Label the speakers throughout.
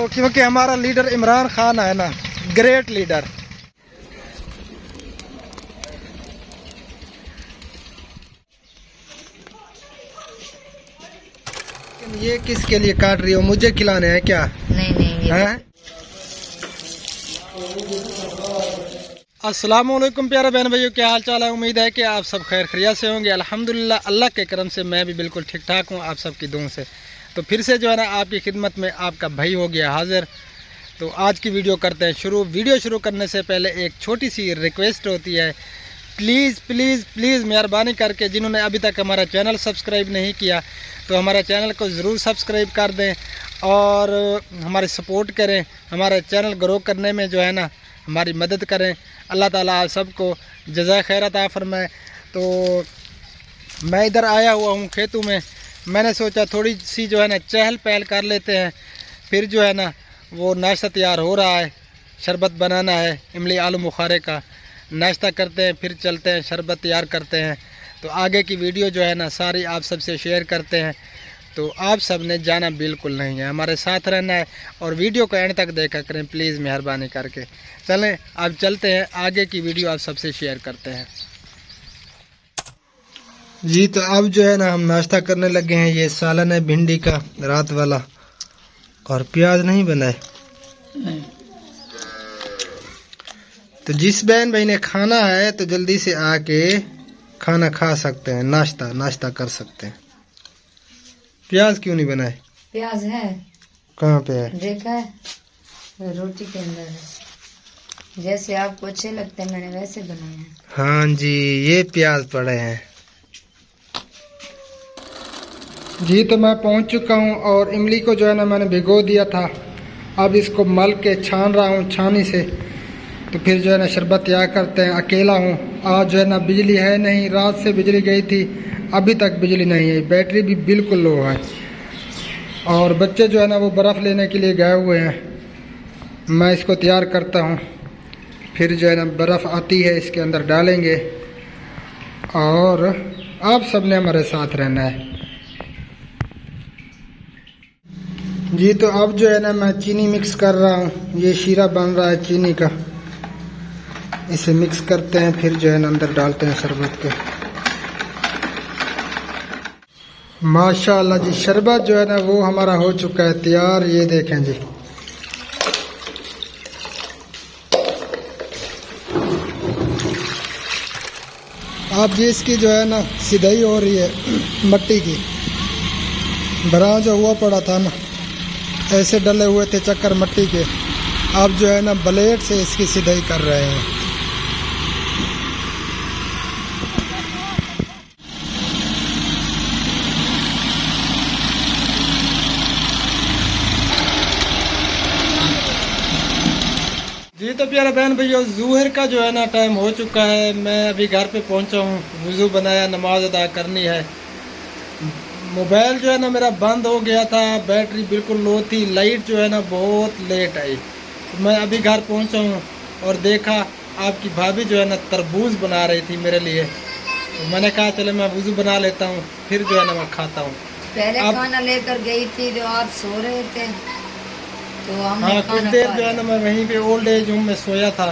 Speaker 1: क्योंकि हमारा लीडर इमरान खान है ना, ग्रेट लीडर। ये किसके लिए काट रही हो? मुझे खिलाने हैं क्या?
Speaker 2: नहीं
Speaker 1: हैं? अस्सलाम वालेकुम प्यारे बहन भाइयों, क्या हाल चाल है? उम्मीद है कि आप सब खैर खैरियत से होंगे। अल्हम्दुलिल्लाह, अल्लाह के करम से मैं भी बिल्कुल ठीक ठाक हूँ, आप सबकी दुआ से। तो फिर से जो है ना आपकी खिदमत में आपका भाई हो गया हाजिर। तो आज की वीडियो करते हैं शुरू। वीडियो शुरू करने से पहले एक छोटी सी रिक्वेस्ट होती है, प्लीज़ प्लीज़ प्लीज़ मेहरबानी करके जिन्होंने अभी तक हमारा चैनल सब्सक्राइब नहीं किया तो हमारे चैनल को ज़रूर सब्सक्राइब कर दें और हमारी सपोर्ट करें, हमारे चैनल ग्रो करने में जो है ना हमारी मदद करें। अल्लाह ताला आप सबको जज़ा खैर अता फरमाए। तो मैं इधर आया हुआ हूँ खेतों में, मैंने सोचा थोड़ी सी जो है ना चहल पहल कर लेते हैं। फिर जो है ना वो नाश्ता तैयार हो रहा है, शरबत बनाना है, इमली आलू बुखारे का। नाश्ता करते हैं फिर चलते हैं, शरबत तैयार करते हैं। तो आगे की वीडियो जो है ना सारी आप सबसे शेयर करते हैं। तो आप सब ने जाना बिल्कुल नहीं है, हमारे साथ रहना है और वीडियो को एंड तक देखा करें प्लीज़ मेहरबानी करके। चलें अब चलते हैं, आगे की वीडियो आप सबसे शेयर करते हैं जी। तो अब जो है ना हम नाश्ता करने लगे हैं। ये सालन है भिंडी का रात वाला, और प्याज नहीं बनाए। तो जिस बहन भाई ने खाना है तो जल्दी से आके खाना खा सकते हैं, नाश्ता कर सकते हैं। प्याज क्यों नहीं बनाए?
Speaker 2: प्याज है,
Speaker 1: कहाँ पे है?
Speaker 2: देखा है, रोटी के अंदर है। जैसे आपको अच्छे लगते हैं मैंने वैसे बनाए हैं।
Speaker 1: हाँ जी, ये प्याज पड़े हैं जी। तो मैं पहुंच चुका हूं और इमली को जो है ना मैंने भिगो दिया था। अब इसको मल के छान रहा हूं छानी से। तो फिर जो है ना शरबत तैयार करते हैं। अकेला हूं, आज जो है ना बिजली है नहीं, रात से बिजली गई थी, अभी तक बिजली नहीं है, बैटरी भी बिल्कुल लो है। और बच्चे जो है ना वो बर्फ़ लेने के लिए गए हुए हैं। मैं इसको तैयार करता हूं, फिर जो है ना बर्फ़ आती है इसके अंदर डालेंगे और आप सब ने हमारे साथ रहना है जी। तो अब जो है ना मैं चीनी मिक्स कर रहा हूँ, ये शीरा बन रहा है चीनी का। इसे मिक्स करते हैं, फिर जो है ना अंदर डालते हैं शरबत के। माशाल्लाह जी, शरबत जो है ना वो हमारा हो चुका है तैयार। ये देखें जी, आप जी इसकी जो है ना सिधाई हो रही है मट्टी की। भरा जो हुआ पड़ा था ना, ऐसे डले हुए थे चक्कर मट्टी के, आप जो है ना ब्लेड से इसकी सिधाई कर रहे हैं। जी तो प्यारे बहन भैया, ज़ुहर का जो है ना टाइम हो चुका है। मैं अभी घर पे पहुंचा हूँ, वज़ू बनाया, नमाज अदा करनी है। मोबाइल जो है ना मेरा बंद हो गया था, बैटरी बिल्कुल लो थी, लाइट जो है ना बहुत लेट आई। तो मैं अभी घर पहुंचा हूँ और देखा आपकी भाभी जो है ना तरबूज बना रही थी मेरे लिए। तो मैंने कहा चले मैं वज़ू बना लेता हूँ, फिर जो है ना मैं खाता हूँ।
Speaker 2: पहले खाना लेकर गई थी जो आप सो रहे थे, तो हमने
Speaker 1: हाँ कुछ देर जो है ना मैं वहीं पे ओल्ड एज होम में सोया था।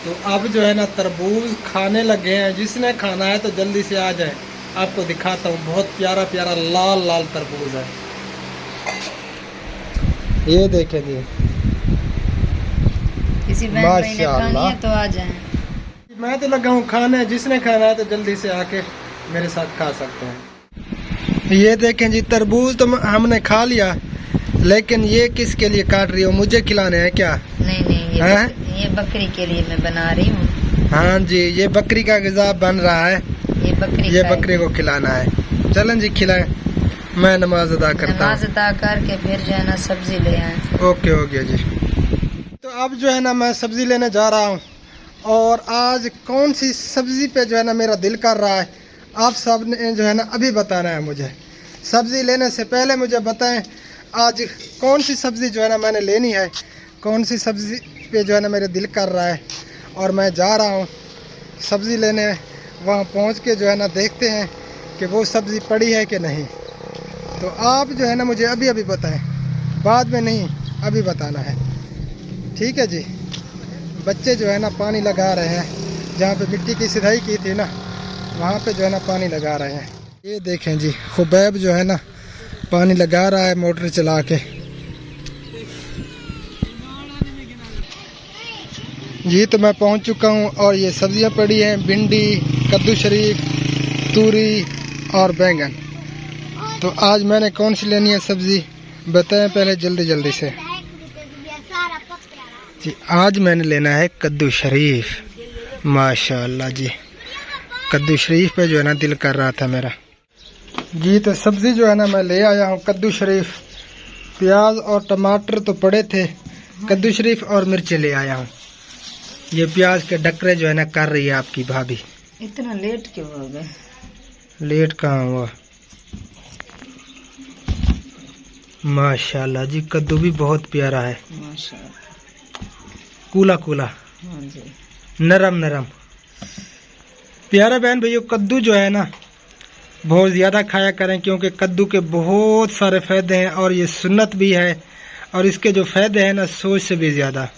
Speaker 1: तो अब जो है ना तरबूज खाने लगे हैं। जिसने खाना है तो जल्दी से आ जाए, आपको दिखाता हूँ। बहुत प्यारा प्यारा लाल लाल तरबूज है, ये देखें जी।
Speaker 2: किसी बहन भाई ने खानी है तो आ जाए।
Speaker 1: मैं तो लगा हूँ खाने, जिसने खाना है तो जल्दी से आके मेरे साथ खा सकते हैं। ये देखें जी, तरबूज तो हमने खा लिया, लेकिन ये किसके लिए काट रही हो? मुझे खिलाने हैं क्या?
Speaker 2: नहीं ये बकरी के लिए मैं बना रही हूँ।
Speaker 1: हाँ जी, ये बकरी का ग़िज़ा बन रहा है, ये बकरी को खिलाना है। चलें जी खिलाएं, मैं नमाज अदा करता हूँ।
Speaker 2: नमाज अदा करके फिर जो है ना सब्जी ले आए।
Speaker 1: ओके हो गया जी। तो अब जो है ना मैं सब्ज़ी लेने जा रहा हूँ और आज कौन सी सब्ज़ी पे जो है ना मेरा दिल कर रहा है आप सब ने जो है ना अभी बताना है मुझे। सब्ज़ी लेने से पहले मुझे बताएं आज कौन सी सब्ज़ी जो है ना मैंने लेनी है, कौन सी सब्ज़ी पे जो है ना मेरे दिल कर रहा है। और मैं जा रहा हूँ सब्ज़ी लेने, वहाँ पहुँच के जो है ना देखते हैं कि वो सब्ज़ी पड़ी है कि नहीं। तो आप जो है ना मुझे अभी अभी बताएं बाद में नहीं, अभी बताना है। ठीक है जी। बच्चे जो है ना पानी लगा रहे हैं, जहाँ पे मिट्टी की सिधाई की थी ना, वहाँ पे जो है ना पानी लगा रहे हैं। ये देखें जी, खुबैब जो है ना पानी लगा रहा है मोटर चला के। जी तो मैं पहुँच चुका हूँ और ये सब्जियाँ पड़ी हैं, भिंडी, कद्दू शरीफ, तूरी और बैंगन। तो आज मैंने कौन सी लेनी है सब्ज़ी बताएं पहले जल्दी से जी। आज मैंने लेना है कद्दू शरीफ। माशाल्लाह जी, कद्दू शरीफ पे जो है ना दिल कर रहा था मेरा जी। तो सब्ज़ी जो है ना मैं ले आया हूँ कद्दू शरीफ, प्याज और टमाटर तो पड़े थे, कद्दू शरीफ और मिर्ची ले आया हूँ। ये प्याज के डकरे जो है ना कर रही है आपकी भाभी।
Speaker 2: इतना लेट क्यों हो गए?
Speaker 1: लेट कहाँ हुआ, माशाल्लाह जी। कद्दू भी बहुत प्यारा है,
Speaker 2: माशाल्लाह,
Speaker 1: कूला कूला,
Speaker 2: हाँ जी,
Speaker 1: नरम नरम, प्यारा। बहन भैया कद्दू जो है ना बहुत ज़्यादा खाया करें, क्योंकि कद्दू के बहुत सारे फ़ायदे हैं और ये सुन्नत भी है, और इसके जो फ़ायदे हैं ना सोच से भी ज़्यादा।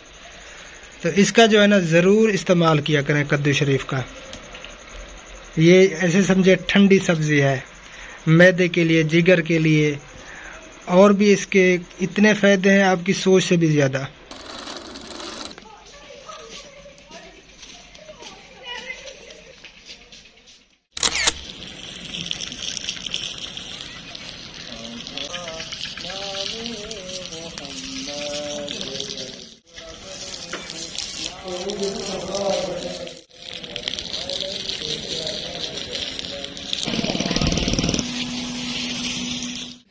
Speaker 1: तो इसका जो है ना ज़रूर इस्तेमाल किया करें कद्दू शरीफ का। ये ऐसे समझे ठंडी सब्ज़ी है, मैदे के लिए, जिगर के लिए, और भी इसके इतने फ़ायदे हैं आपकी सोच से भी ज़्यादा।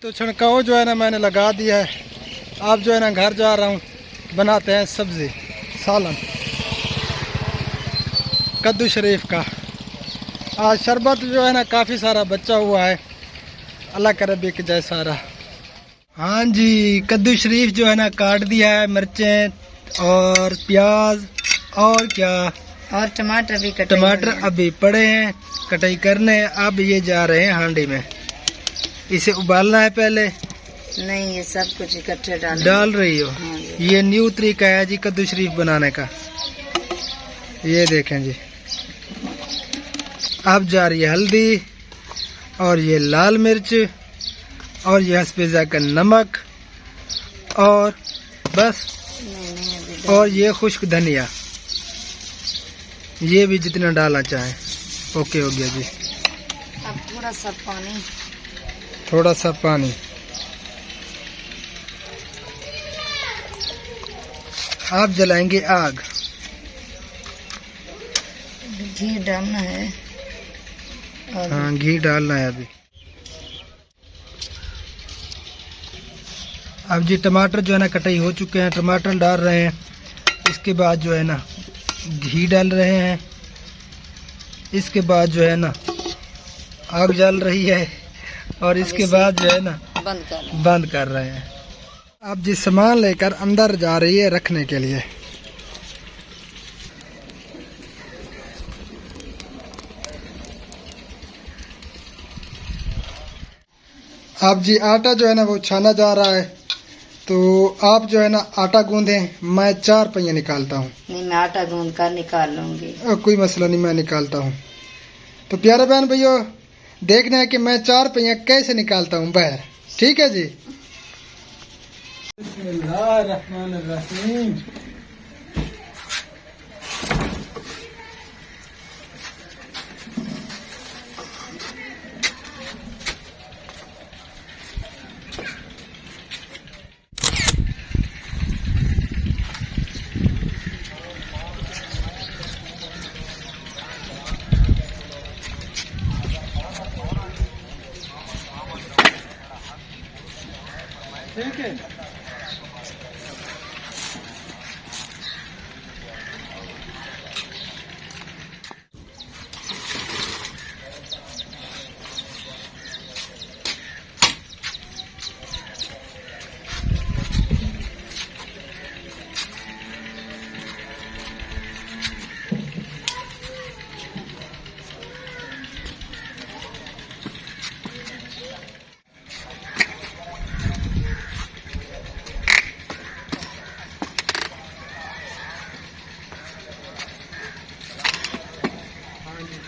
Speaker 1: तो छिड़काव जो है ना मैंने लगा दिया है। अब जो है ना घर जा रहा हूँ, बनाते हैं सब्ज़ी, सालन कद्दू शरीफ का। आज शरबत जो है ना काफ़ी सारा बचा हुआ है, अल्लाह करे बिक जाए सारा। हाँ जी, कद्दू शरीफ जो है ना काट दिया है, मिर्चें और प्याज और क्या,
Speaker 2: और टमाटर भी कटे,
Speaker 1: टमाटर अभी पड़े हैं कटाई करने। अब ये जा रहे हैं हांडी में, इसे उबालना है पहले।
Speaker 2: नहीं, ये सब कुछ इकट्ठे
Speaker 1: डाल रही हो?
Speaker 2: हाँ,
Speaker 1: ये न्यू तरीका है जी कद्दू शरीफ बनाने का। ये देखें जी, अब जा रही है हल्दी और ये लाल मिर्च और ये हस्बे ज़ायक़ा नमक और बस, और ये खुश्क धनिया, ये भी जितना डालना चाहें। ओके हो गया जी।
Speaker 2: अब थोड़ा सा पानी,
Speaker 1: थोड़ा सा पानी। आप जलाएंगे आग,
Speaker 2: घी डालना है और
Speaker 1: हाँ घी डालना है अभी। अब जी टमाटर जो है ना कटाई हो चुके हैं, टमाटर डाल रहे हैं। इसके बाद जो है ना घी डाल रहे हैं। इसके बाद जो है ना आग जल रही है और इसके बाद जो है ना बंद कर रहे हैं। अब जी सामान लेकर अंदर जा रही है रखने के लिए। अब जी आटा जो है ना वो छाना जा रहा है, तो आप जो है ना आटा गूंदें, मैं 4 पहिए निकालता हूँ।
Speaker 2: नहीं, मैं आटा गूंद कर निकाल लूंगी।
Speaker 1: कोई मसला नहीं, मैं निकालता हूँ। तो प्यारे बहन भैया देखना है कि मैं 4 पहिया कैसे निकालता हूँ बाहर। ठीक है जी। बिस्मिल्लाहिर्रहमानिर्रहीम। ठीक है।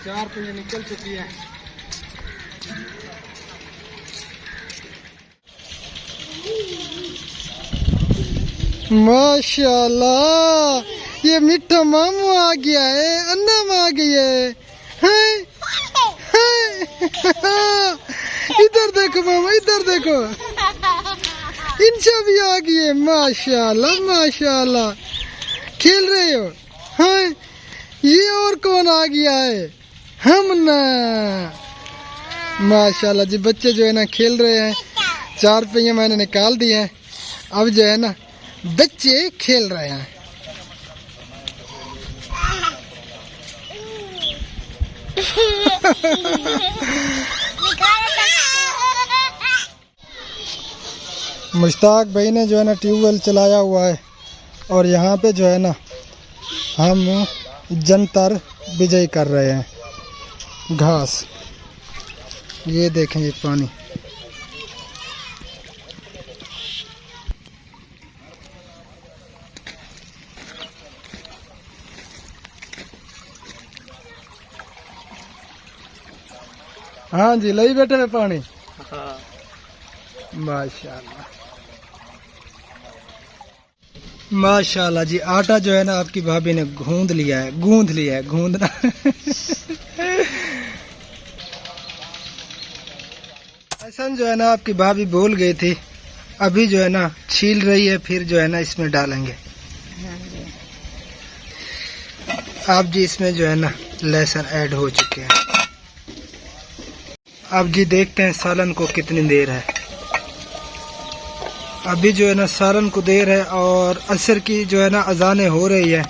Speaker 1: 4 पहिए निकल चुकी है। माशाल्लाह, ये मिठा मामू आ गया है, अन्नम आ गई है। इधर देखो मामा, इधर देखो, इंशा भी आ गई है। माशाल्लाह माशाल्लाह, खेल रहे हो? हाँ, ये और कौन आ गया है? हम ना। माशाल्लाह जी, बच्चे जो है ना खेल रहे हैं। 4 पहिए मैंने निकाल दिए हैं, अब जो है ना बच्चे खेल रहे हैं। मुश्ताक भाई ने जो है ना ट्यूबवेल चलाया हुआ है और यहाँ पे जो है ना हम जंतर बिजाई कर रहे हैं घास। ये देखें ये पानी। हाँ जी, लई बैठे हुए पानी। हाँ। माशाल्लाह माशाल्लाह जी, आटा जो है ना आपकी भाभी ने गूंद लिया है, गूंद लिया है, गूंदना। ऐसा जो है ना आपकी भाभी भूल गई थी, अभी जो है ना छील रही है, फिर जो है ना इसमें डालेंगे। आप जी इसमें जो है ना लहसुन ऐड हो चुके हैं। अब जी देखते हैं सालन को कितनी देर है। अभी जो है ना सालन को देर है और असर की जो है ना अजानें हो रही है,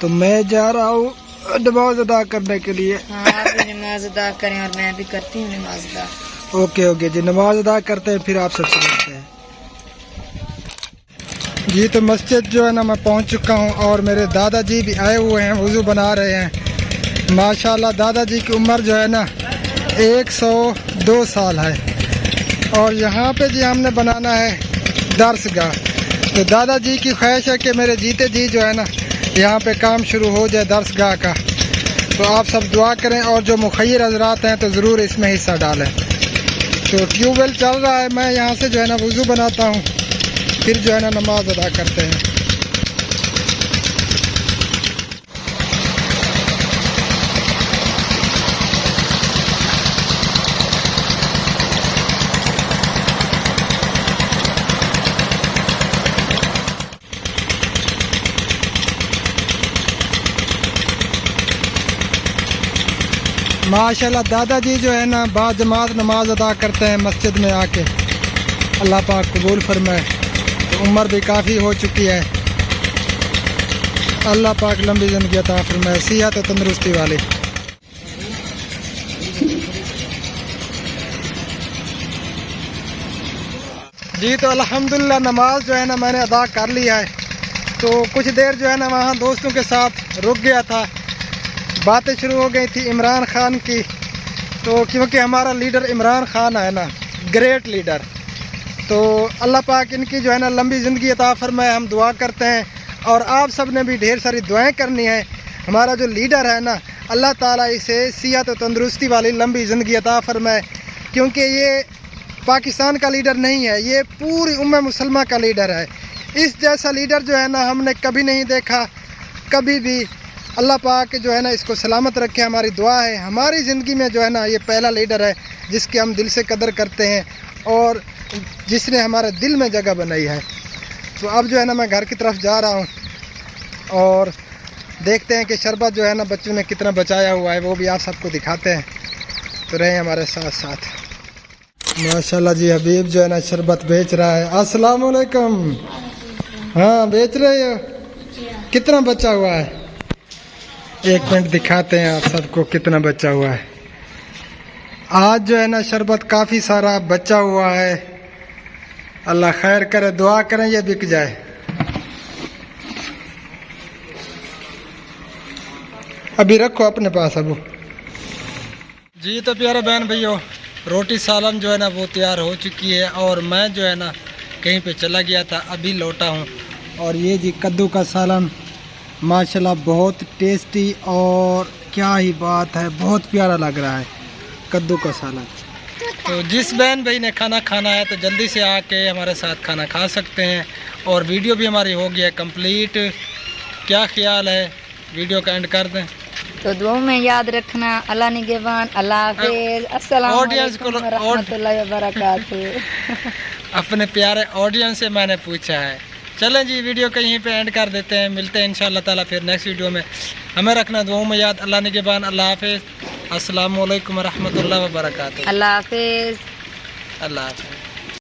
Speaker 1: तो मैं जा रहा हूँ नमाज अदा करने के लिए।
Speaker 2: हाँ, आप भी नमाज अदा करें और मैं भी करती हूँ नमाज अदा।
Speaker 1: ओके ओके जी, नमाज अदा करते हैं, फिर आप सबसे मिलते हैं जी। तो मस्जिद जो है ना मैं पहुँच चुका हूँ और मेरे दादाजी भी आए हुए हैं, वुज़ू बना रहे हैं। माशाल्लाह दादाजी की उम्र जो है ना 102 साल है और यहाँ पे जी हमने बनाना है दरसगाह। तो दादाजी की ख्वाहिश है कि मेरे जीते जी जो है ना यहाँ पे काम शुरू हो जाए दरसगाह का। तो आप सब दुआ करें और जो मुखय्यर हजरात हैं तो ज़रूर इसमें हिस्सा डालें। तो ट्यूबवेल चल रहा है, मैं यहाँ से जो है ना वुज़ू बनाता हूँ, फिर जो है ना नमाज अदा करते हैं। माशाल्लाह दादाजी जो है ना बाजमात नमाज अदा करते हैं मस्जिद में आके। अल्लाह पाक कबूल फरमाए। तो उम्र भी काफ़ी हो चुकी है, अल्लाह पाक लंबी ज़िंदगी अता फरमाए, सेहत और तंदुरुस्ती वाली। जी तो अल्हम्दुलिल्लाह नमाज जो है ना मैंने अदा कर लिया है। तो कुछ देर जो है ना वहाँ दोस्तों के साथ रुक गया था, बातें शुरू हो गई थी इमरान खान की। तो क्योंकि हमारा लीडर इमरान खान है ना, ग्रेट लीडर, तो अल्लाह पाक इनकी जो है ना लंबी ज़िंदगी अता फरमाए, हम दुआ करते हैं। और आप सब ने भी ढेर सारी दुआएं करनी है। हमारा जो लीडर है ना, अल्लाह ताला इसे सेहत और तंदुरुस्ती वाली लंबी ज़िंदगी अता फरमाए, क्योंकि ये पाकिस्तान का लीडर नहीं है, ये पूरी उम्मत मुसलमान का लीडर है। इस जैसा लीडर जो है ना हमने कभी नहीं देखा, कभी भी। अल्लाह पाक जो है ना इसको सलामत रखे, हमारी दुआ है। हमारी ज़िंदगी में जो है ना ये पहला लीडर है जिसकी हम दिल से कदर करते हैं और जिसने हमारे दिल में जगह बनाई है। तो अब जो है ना मैं घर की तरफ जा रहा हूँ और देखते हैं कि शरबत जो है ना बच्चों ने कितना बचाया हुआ है, वो भी आप सबको दिखाते हैं। तो रहे हमारे साथ साथ। माशाल्लाह जी, हबीब जो है ना शरबत बेच रहा है। अस्सलाम वालेकुम। हाँ बेच रहे हो, कितना बचा हुआ है? 1 मिनट दिखाते हैं आप सबको कितना बचा हुआ है। आज जो है ना शरबत काफ़ी सारा बचा हुआ है। अल्लाह खैर करे, दुआ करें ये बिक जाए। अभी रखो अपने पास अबू जी। तो प्यारे बहन भैया, रोटी सालन जो है ना वो तैयार हो चुकी है और मैं जो है ना कहीं पे चला गया था, अभी लौटा हूँ। और ये जी कद्दू का सालन माशाल्लाह बहुत टेस्टी और क्या ही बात है, बहुत प्यारा लग रहा है कद्दू का सालन। तो जिस बहन भाई ने खाना खाना है तो जल्दी से आके हमारे साथ खाना खा सकते हैं। और वीडियो भी हमारी हो गई है कंप्लीट। क्या ख्याल है, वीडियो का एंड कर दें?
Speaker 2: तो दुआ में याद रखना। अल्लाह निगहबान, अल्लाह हाफिज, अस्सलाम
Speaker 1: ऑडियंस को
Speaker 2: वालेकुम रहमतुल्लाहि व बरकातहू।
Speaker 1: अपने प्यारे ऑडियंस से मैंने पूछा है। चलें जी, वीडियो को यहीं पे एंड कर देते हैं। मिलते हैं इंशाअल्लाह ताला फिर नेक्स्ट वीडियो में। हमें रखना दुआ में याद। अल्लाह निगहबान, अल्लाह हाफिज, अस्सलाम वालेकुम रहमतुल्लाहि व बरकातहू।
Speaker 2: अल्लाह हाफिज।
Speaker 1: अल्लाह हाफिज।